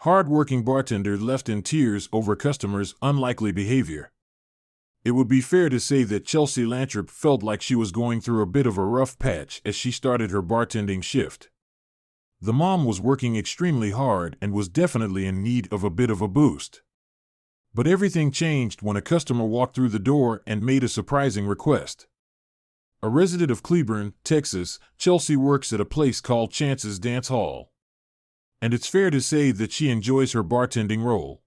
Hard-working bartender left in tears over customers' unlikely behavior. It would be fair to say that Chelsea Lantrip felt like she was going through a bit of a rough patch as she started her bartending shift. The mom was working extremely hard and was definitely in need of a bit of a boost. But everything changed when a customer walked through the door and made a surprising request. A resident of Cleburne, Texas, Chelsea works at a place called Chance's Dance Hall. And it's fair to say that she enjoys her bartending role.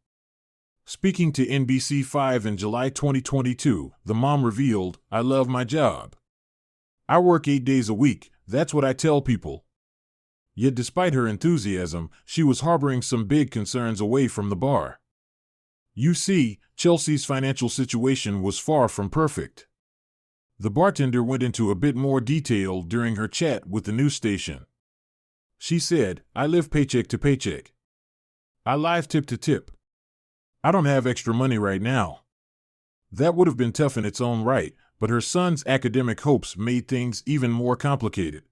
Speaking to NBC5 in July 2022, the mom revealed, "I love my job. I work 8 days a week, that's what I tell people." Yet despite her enthusiasm, she was harboring some big concerns away from the bar. You see, Chelsea's financial situation was far from perfect. The bartender went into a bit more detail during her chat with the news station. She said, "I live paycheck to paycheck. I live tip to tip. I don't have extra money right now." That would have been tough in its own right, but her son's academic hopes made things even more complicated.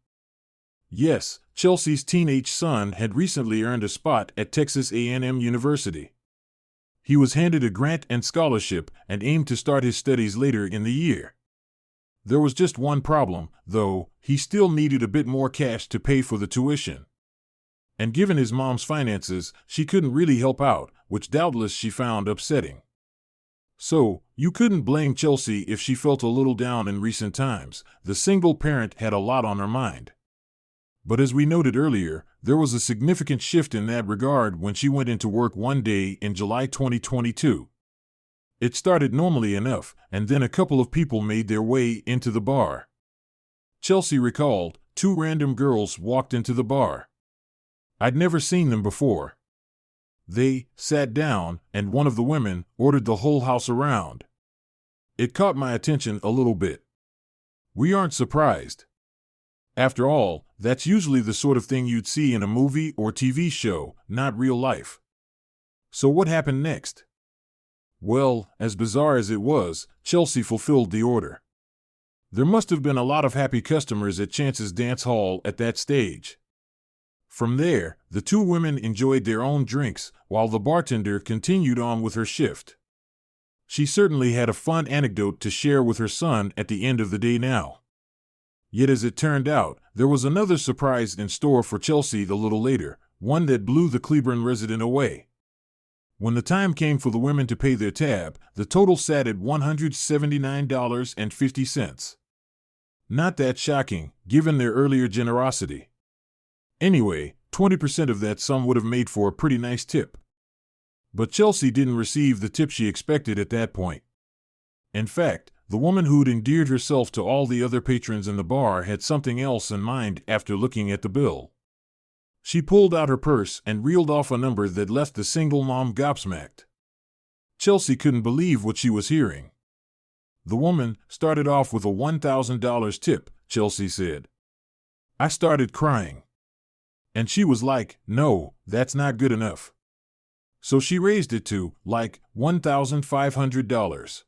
Yes, Chelsea's teenage son had recently earned a spot at Texas A&M University. He was handed a grant and scholarship and aimed to start his studies later in the year. There was just one problem, though: he still needed a bit more cash to pay for the tuition. And given his mom's finances, she couldn't really help out, which doubtless she found upsetting. So, you couldn't blame Chelsea if she felt a little down in recent times. The single parent had a lot on her mind. But as we noted earlier, there was a significant shift in that regard when she went into work one day in July 2022. It started normally enough, and then a couple of people made their way into the bar. Chelsea recalled, "2 random girls walked into the bar. I'd never seen them before. They sat down, and one of the women ordered the whole house around. It caught my attention a little bit. We aren't surprised. After all, that's usually the sort of thing you'd see in a movie or TV show, not real life." So what happened next? Well, as bizarre as it was, Chelsea fulfilled the order. There must have been a lot of happy customers at Chance's Dance Hall at that stage. From there, the 2 women enjoyed their own drinks, while the bartender continued on with her shift. She certainly had a fun anecdote to share with her son at the end of the day now. Yet as it turned out, there was another surprise in store for Chelsea a little later, one that blew the Cleburne resident away. When the time came for the women to pay their tab, the total sat at $179.50. Not that shocking, given their earlier generosity. Anyway, 20% of that sum would have made for a pretty nice tip. But Chelsea didn't receive the tip she expected at that point. In fact, the woman who'd endeared herself to all the other patrons in the bar had something else in mind after looking at the bill. She pulled out her purse and reeled off a number that left the single mom gobsmacked. Chelsea couldn't believe what she was hearing. The woman started off with a $1,000 tip, Chelsea said. I started crying. And she was like, "No, that's not good enough." So she raised it to, like, $1,500.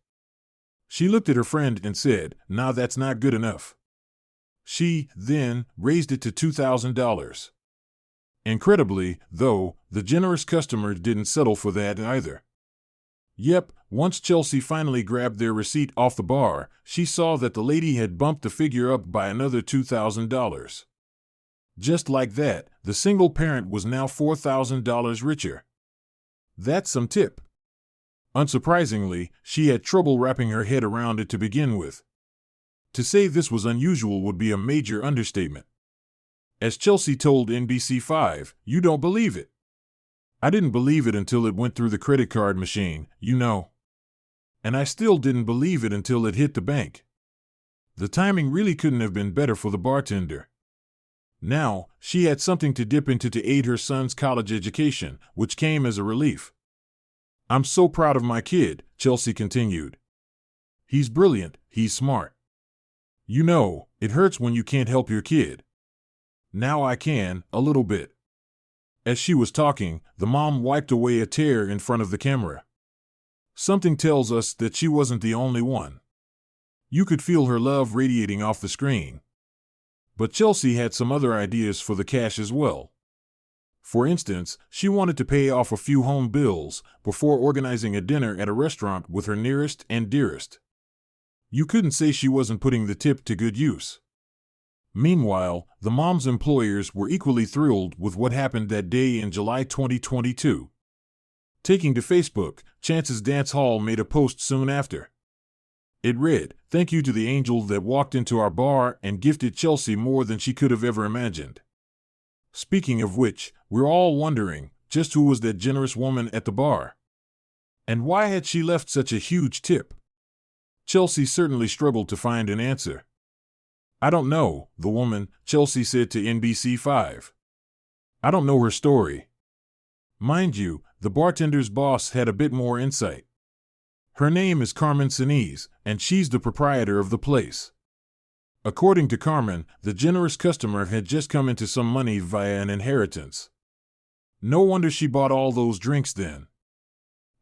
She looked at her friend and said, "Nah, that's not good enough." She, then, raised it to $2,000. Incredibly, though, the generous customer didn't settle for that either. Yep, once Chelsea finally grabbed their receipt off the bar, she saw that the lady had bumped the figure up by another $2,000. Just like that, the single parent was now $4,000 richer. That's some tip. Unsurprisingly, she had trouble wrapping her head around it to begin with. To say this was unusual would be a major understatement. As Chelsea told NBC5, "You don't believe it. I didn't believe it until it went through the credit card machine, you know. And I still didn't believe it until it hit the bank." The timing really couldn't have been better for the bartender. Now, she had something to dip into to aid her son's college education, which came as a relief. "I'm so proud of my kid," Chelsea continued. "He's brilliant, he's smart. You know, it hurts when you can't help your kid. Now I can, a little bit." As she was talking, the mom wiped away a tear in front of the camera. Something tells us that she wasn't the only one. You could feel her love radiating off the screen. But Chelsea had some other ideas for the cash as well. For instance, she wanted to pay off a few home bills before organizing a dinner at a restaurant with her nearest and dearest. You couldn't say she wasn't putting the tip to good use. Meanwhile, the mom's employers were equally thrilled with what happened that day in July 2022. Taking to Facebook, Chance's Dance Hall made a post soon after. It read, "Thank you to the angel that walked into our bar and gifted Chelsea more than she could have ever imagined." Speaking of which, we're all wondering, just who was that generous woman at the bar? And why had she left such a huge tip? Chelsea certainly struggled to find an answer. "I don't know," the woman, Chelsea, said to NBC5. "I don't know her story." Mind you, the bartender's boss had a bit more insight. Her name is Carmen Sinise, and she's the proprietor of the place. According to Carmen, the generous customer had just come into some money via an inheritance. No wonder she bought all those drinks then.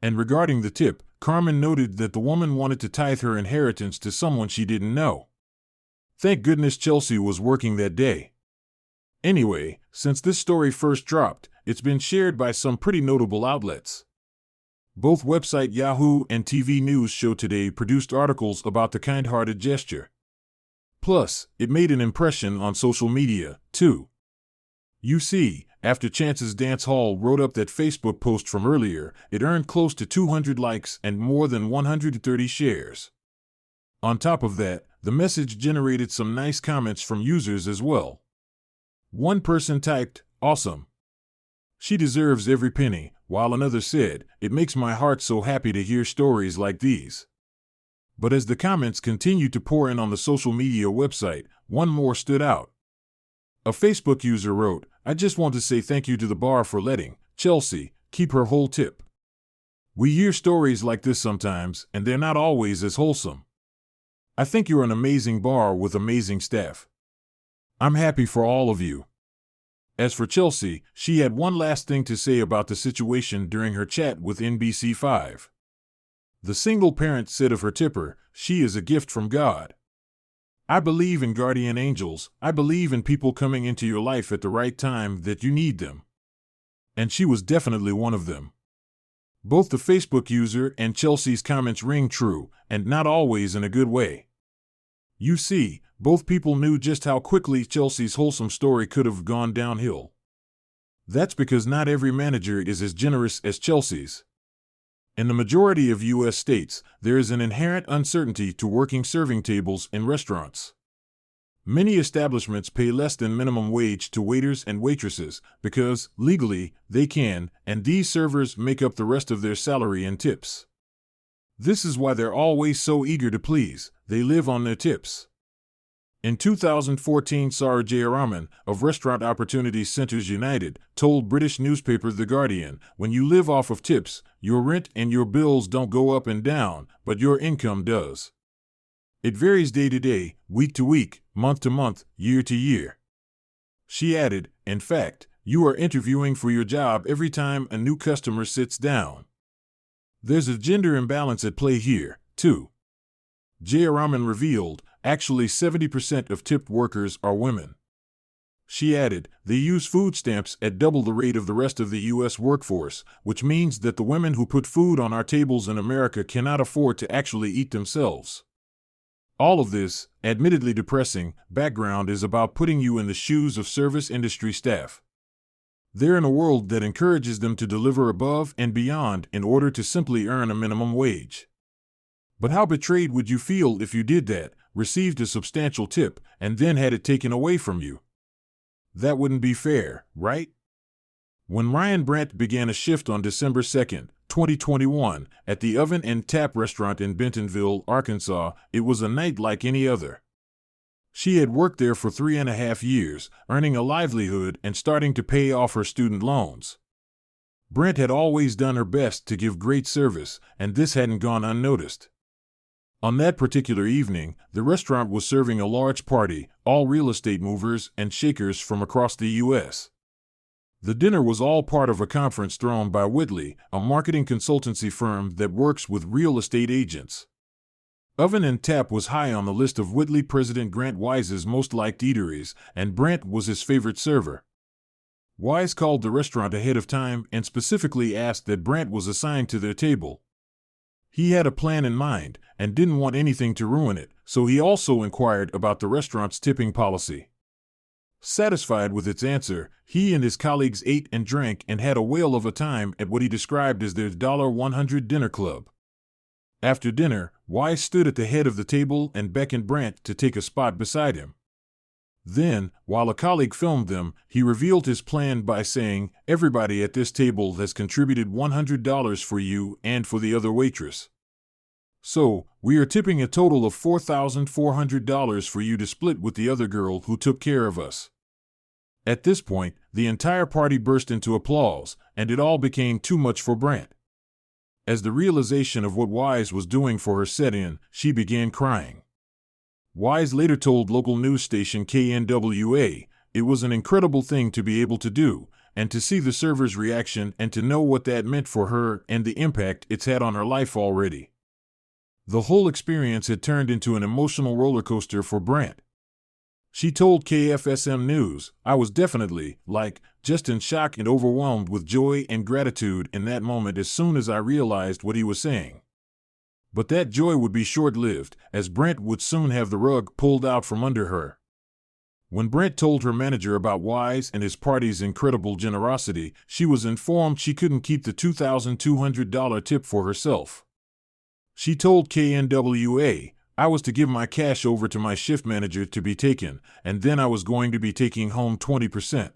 And regarding the tip, Carmen noted that the woman wanted to tithe her inheritance to someone she didn't know. Thank goodness Chelsea was working that day. Anyway, since this story first dropped, it's been shared by some pretty notable outlets. Both website Yahoo and TV News Show Today produced articles about the kind-hearted gesture. Plus, it made an impression on social media, too. You see, after Chance's Dance Hall wrote up that Facebook post from earlier, it earned close to 200 likes and more than 130 shares. On top of that, the message generated some nice comments from users as well. One person typed, "Awesome. She deserves every penny," while another said, "It makes my heart so happy to hear stories like these." But as the comments continued to pour in on the social media website, one more stood out. A Facebook user wrote, "I just want to say thank you to the bar for letting Chelsea keep her whole tip. We hear stories like this sometimes, and they're not always as wholesome. I think you're an amazing bar with amazing staff. I'm happy for all of you." As for Chelsea, she had one last thing to say about the situation during her chat with NBC5. The single parent said of her tipper, "She is a gift from God. I believe in guardian angels. I believe in people coming into your life at the right time that you need them. And she was definitely one of them." Both the Facebook user and Chelsea's comments ring true, and not always in a good way. You see, both people knew just how quickly Chelsea's wholesome story could have gone downhill. That's because not every manager is as generous as Chelsea's. In the majority of U.S. states, there is an inherent uncertainty to working serving tables in restaurants. Many establishments pay less than minimum wage to waiters and waitresses because, legally, they can, and these servers make up the rest of their salary and tips. This is why they're always so eager to please. They live on their tips. In 2014, Sarah Jayaraman of Restaurant Opportunities Centers United told British newspaper The Guardian, "When you live off of tips, your rent and your bills don't go up and down, but your income does. It varies day to day, week to week, month to month, year to year." She added, "In fact, you are interviewing for your job every time a new customer sits down. There's a gender imbalance at play here, too." Jayaraman revealed, actually 70% of tipped workers are women. She added, "They use food stamps at double the rate of the rest of the U.S. workforce, which means that the women who put food on our tables in America cannot afford to actually eat themselves." All of this, admittedly depressing, background is about putting you in the shoes of service industry staff. They're in a world that encourages them to deliver above and beyond in order to simply earn a minimum wage. But how betrayed would you feel if you did that, received a substantial tip, and then had it taken away from you? That wouldn't be fair, right? When Ryan Brandt began a shift on December 2nd, 2021, at the Oven and Tap restaurant in Bentonville, Arkansas, it was a night like any other. She had worked there for 3.5 years, earning a livelihood and starting to pay off her student loans. Brent had always done her best to give great service, and this hadn't gone unnoticed. On that particular evening, the restaurant was serving a large party, all real estate movers and shakers from across the U.S. The dinner was all part of a conference thrown by Whitley, a marketing consultancy firm that works with real estate agents. Oven and Tap was high on the list of Whitley President Grant Wise's most liked eateries, and Brent was his favorite server. Wise called the restaurant ahead of time and specifically asked that Brant was assigned to their table. He had a plan in mind and didn't want anything to ruin it, so he also inquired about the restaurant's tipping policy. Satisfied with its answer, he and his colleagues ate and drank and had a whale of a time at what he described as their $100 dinner club. After dinner, Wise stood at the head of the table and beckoned Brant to take a spot beside him. Then, while a colleague filmed them, he revealed his plan by saying, "Everybody at this table has contributed $100 for you and for the other waitress. So, we are tipping a total of $4,400 for you to split with the other girl who took care of us." At this point, the entire party burst into applause, and it all became too much for Brant. As the realization of what Wise was doing for her set in, she began crying. Wise later told local news station KNWA, "It was an incredible thing to be able to do, and to see the server's reaction and to know what that meant for her and the impact it's had on her life already." The whole experience had turned into an emotional roller coaster for Brant. She told KFSM News, "I was definitely, just in shock and overwhelmed with joy and gratitude in that moment as soon as I realized what he was saying. But that joy would be short-lived, as Brant would soon have the rug pulled out from under her." When Brant told her manager about Wise and his party's incredible generosity, she was informed she couldn't keep the $2,200 tip for herself. She told KNWA, "I was to give my cash over to my shift manager to be taken, and then I was going to be taking home 20%.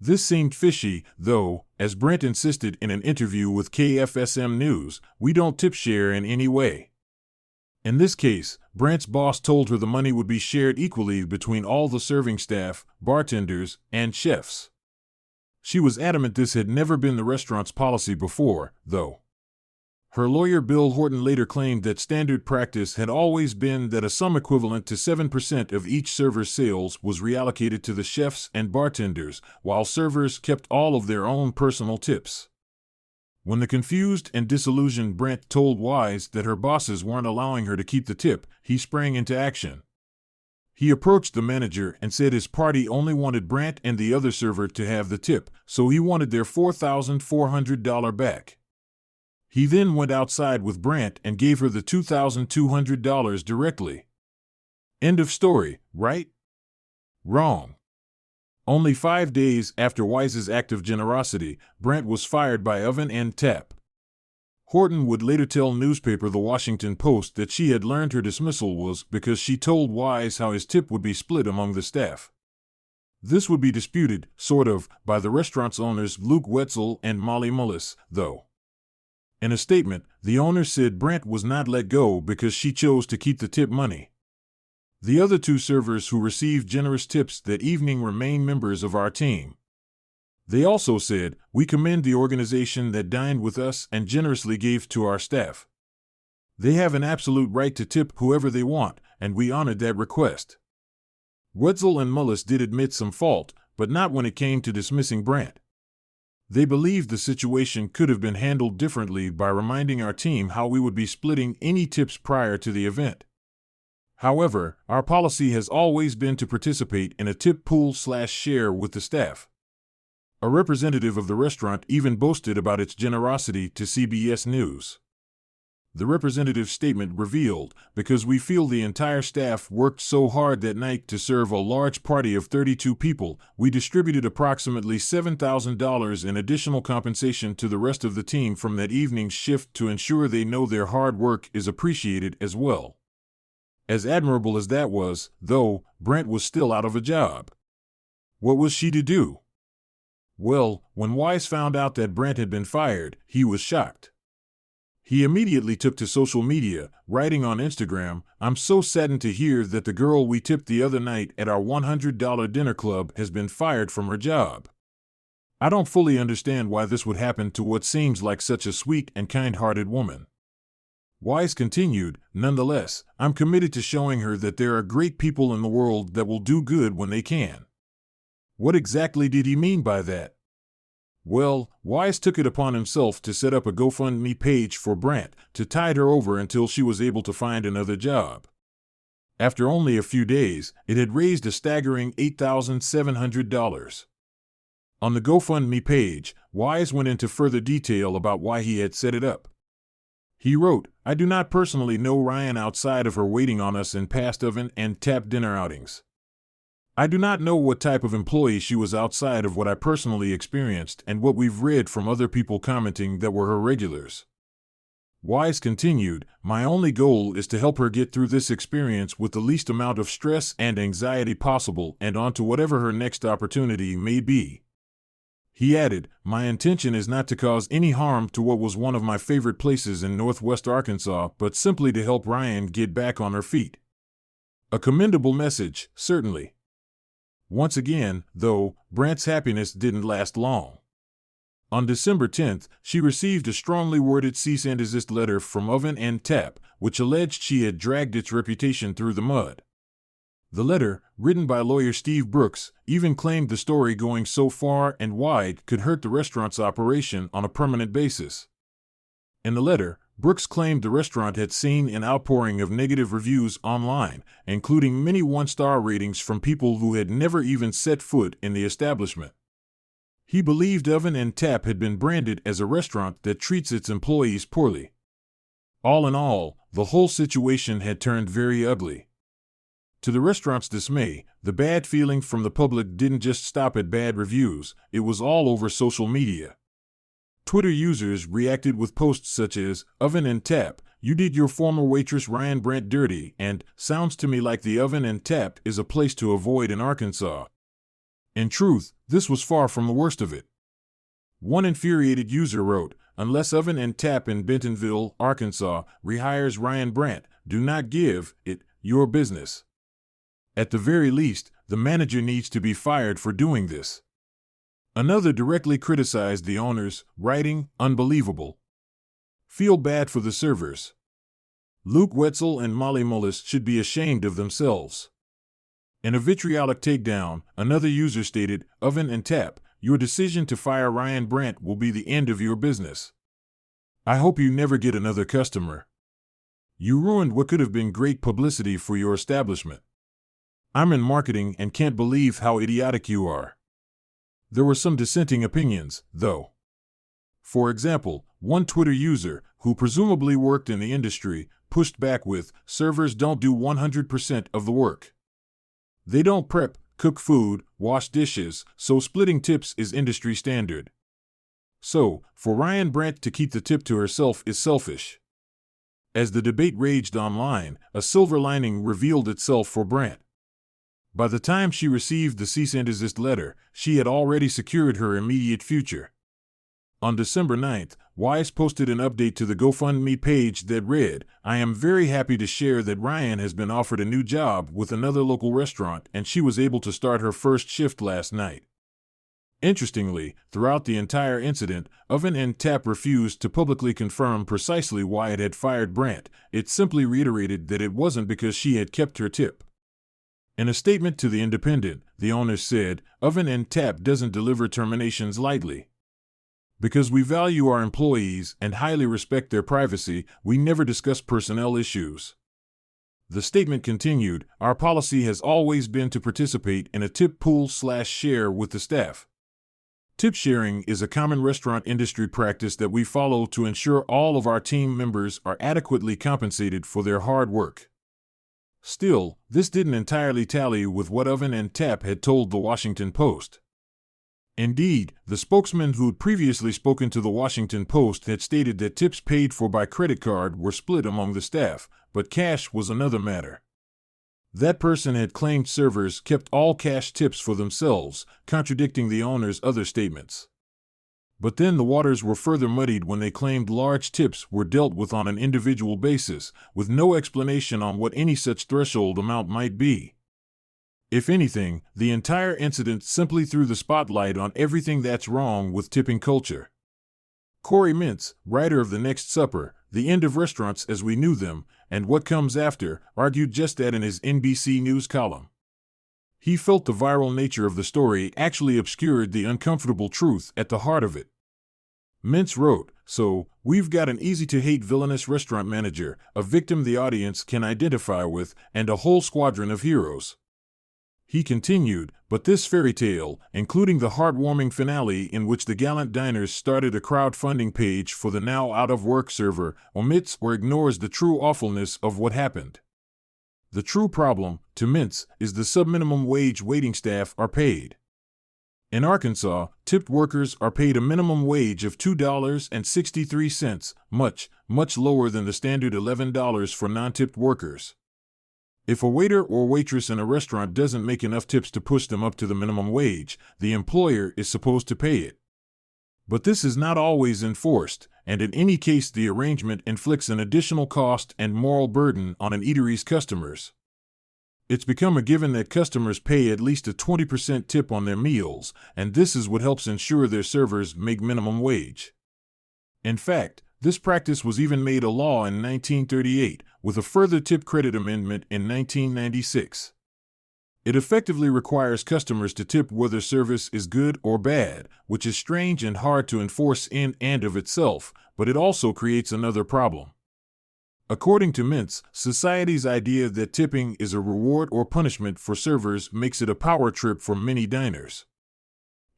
This seemed fishy, though, as Brant insisted in an interview with KFSM News, "We don't tip share in any way." In this case, Brant's boss told her the money would be shared equally between all the serving staff, bartenders, and chefs. She was adamant this had never been the restaurant's policy before, though. Her lawyer Bill Horton later claimed that standard practice had always been that a sum equivalent to 7% of each server's sales was reallocated to the chefs and bartenders, while servers kept all of their own personal tips. When the confused and disillusioned Brant told Wise that her bosses weren't allowing her to keep the tip, he sprang into action. He approached the manager and said his party only wanted Brant and the other server to have the tip, so he wanted their $4,400 back. He then went outside with Brant and gave her the $2,200 directly. End of story, right? Wrong. Only 5 days after Wise's act of generosity, Brant was fired by Oven and Tap. Horton would later tell newspaper The Washington Post that she had learned her dismissal was because she told Wise how his tip would be split among the staff. This would be disputed, sort of, by the restaurant's owners Luke Wetzel and Molly Mullis, though. In a statement, the owner said Brant was not let go because she chose to keep the tip money. The other two servers who received generous tips that evening remain members of our team. They also said, "We commend the organization that dined with us and generously gave to our staff. They have an absolute right to tip whoever they want, and we honored that request." Wetzel and Mullis did admit some fault, but not when it came to dismissing Brant. They believed the situation could have been handled differently by reminding our team how we would be splitting any tips prior to the event. However, our policy has always been to participate in a tip pool/share with the staff. A representative of the restaurant even boasted about its generosity to CBS News. The representative's statement revealed, "Because we feel the entire staff worked so hard that night to serve a large party of 32 people, we distributed approximately $7,000 in additional compensation to the rest of the team from that evening's shift to ensure they know their hard work is appreciated as well." As admirable as that was, though, Brant was still out of a job. What was she to do? Well, when Wise found out that Brant had been fired, he was shocked. He immediately took to social media, writing on Instagram, "I'm so saddened to hear that the girl we tipped the other night at our $100 dinner club has been fired from her job. I don't fully understand why this would happen to what seems like such a sweet and kind-hearted woman." Wise continued, "Nonetheless, I'm committed to showing her that there are great people in the world that will do good when they can." What exactly did he mean by that? Well, Wise took it upon himself to set up a GoFundMe page for Brant to tide her over until she was able to find another job. After only a few days, it had raised a staggering $8,700. On the GoFundMe page, Wise went into further detail about why he had set it up. He wrote, "I do not personally know Ryan outside of her waiting on us in past oven and tap dinner outings. I do not know what type of employee she was outside of what I personally experienced and what we've read from other people commenting that were her regulars." Wise continued, "My only goal is to help her get through this experience with the least amount of stress and anxiety possible and on to whatever her next opportunity may be." He added, "My intention is not to cause any harm to what was one of my favorite places in Northwest Arkansas, but simply to help Ryan get back on her feet." A commendable message, certainly. Once again, though, Brant's happiness didn't last long. On December 10th, she received a strongly worded cease and desist letter from Oven and Tap, which alleged she had dragged its reputation through the mud. The letter, written by lawyer Steve Brooks, even claimed the story going so far and wide could hurt the restaurant's operation on a permanent basis. In the letter, Brooks claimed the restaurant had seen an outpouring of negative reviews online, including many one-star ratings from people who had never even set foot in the establishment. He believed Oven and Tap had been branded as a restaurant that treats its employees poorly. All in all, the whole situation had turned very ugly. To the restaurant's dismay, the bad feeling from the public didn't just stop at bad reviews, it was all over social media. Twitter users reacted with posts such as, "Oven and Tap, you did your former waitress Ryan Brant dirty," and "Sounds to me like the Oven and Tap is a place to avoid in Arkansas." In truth, this was far from the worst of it. One infuriated user wrote, "Unless Oven and Tap in Bentonville, Arkansas, rehires Ryan Brant, do not give it your business. At the very least, the manager needs to be fired for doing this." Another directly criticized the owners, writing, "Unbelievable. Feel bad for the servers. Luke Wetzel and Molly Mullis should be ashamed of themselves." In a vitriolic takedown, another user stated, "Oven and Tap, your decision to fire Ryan Brant will be the end of your business. I hope you never get another customer. You ruined what could have been great publicity for your establishment. I'm in marketing and can't believe how idiotic you are." There were some dissenting opinions, though. For example, one Twitter user, who presumably worked in the industry, pushed back with, "Servers don't do 100% of the work. They don't prep, cook food, wash dishes, so splitting tips is industry standard. So, for Ryan Brant to keep the tip to herself is selfish." As the debate raged online, a silver lining revealed itself for Brant. By the time she received the cease and desist letter, she had already secured her immediate future. On December 9th, Wise posted an update to the GoFundMe page that read, "I am very happy to share that Ryan has been offered a new job with another local restaurant and she was able to start her first shift last night." Interestingly, throughout the entire incident, Oven and Tap refused to publicly confirm precisely why it had fired Brant. It simply reiterated that it wasn't because she had kept her tip. In a statement to The Independent, the owners said, "Oven and Tap doesn't deliver terminations lightly. Because we value our employees and highly respect their privacy, we never discuss personnel issues." The statement continued, "Our policy has always been to participate in a tip pool/share with the staff. Tip sharing is a common restaurant industry practice that we follow to ensure all of our team members are adequately compensated for their hard work." Still, this didn't entirely tally with what Oven and Tap had told the Washington Post. Indeed, the spokesman who'd previously spoken to the Washington Post had stated that tips paid for by credit card were split among the staff, but cash was another matter. That person had claimed servers kept all cash tips for themselves, contradicting the owner's other statements. But then the waters were further muddied when they claimed large tips were dealt with on an individual basis, with no explanation on what any such threshold amount might be. If anything, the entire incident simply threw the spotlight on everything that's wrong with tipping culture. Corey Mintz, writer of The Next Supper, The End of Restaurants as We Knew Them, and What Comes After, argued just that in his NBC News column. He felt the viral nature of the story actually obscured the uncomfortable truth at the heart of it. Mintz wrote, "So, we've got an easy-to-hate villainous restaurant manager, a victim the audience can identify with, and a whole squadron of heroes." He continued, but this fairy tale, including the heartwarming finale in which the gallant diners started a crowdfunding page for the now out-of-work server, omits or ignores the true awfulness of what happened. The true problem, to Mintz, is the sub-minimum wage waiting staff are paid. In Arkansas, tipped workers are paid a minimum wage of $2.63, much lower than the standard $11 for non-tipped workers. If a waiter or waitress in a restaurant doesn't make enough tips to push them up to the minimum wage, the employer is supposed to pay it. But this is not always enforced, and in any case the arrangement inflicts an additional cost and moral burden on an eatery's customers. It's become a given that customers pay at least a 20% tip on their meals, and this is what helps ensure their servers make minimum wage. In fact, this practice was even made a law in 1938, with a further tip credit amendment in 1996. It effectively requires customers to tip whether service is good or bad, which is strange and hard to enforce in and of itself, but it also creates another problem. According to Mintz, society's idea that tipping is a reward or punishment for servers makes it a power trip for many diners.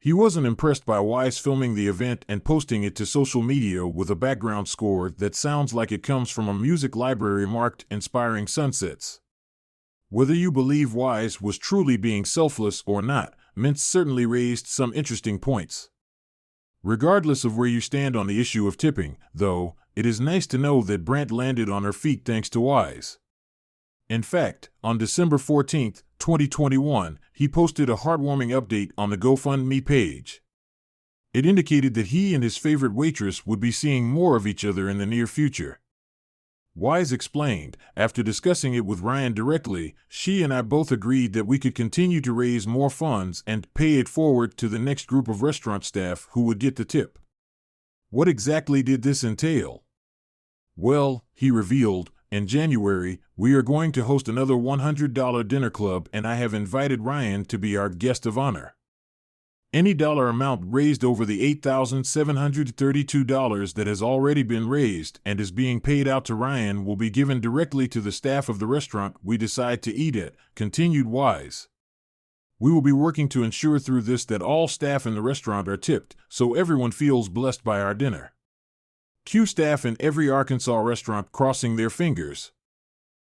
He wasn't impressed by Wise filming the event and posting it to social media with a background score that sounds like it comes from a music library marked Inspiring Sunsets. Whether you believe Wise was truly being selfless or not, Mintz certainly raised some interesting points. Regardless of where you stand on the issue of tipping, though, it is nice to know that Brant landed on her feet thanks to Wise. In fact, on December 14, 2021, he posted a heartwarming update on the GoFundMe page. It indicated that he and his favorite waitress would be seeing more of each other in the near future. Wise explained, after discussing it with Ryan directly, she and I both agreed that we could continue to raise more funds and pay it forward to the next group of restaurant staff who would get the tip. What exactly did this entail? Well, he revealed, in January, we are going to host another $100 dinner club and I have invited Ryan to be our guest of honor. Any dollar amount raised over the $8,732 that has already been raised and is being paid out to Ryan will be given directly to the staff of the restaurant we decide to eat at, continued Wise. We will be working to ensure through this that all staff in the restaurant are tipped, so everyone feels blessed by our dinner. Cue staff in every Arkansas restaurant crossing their fingers.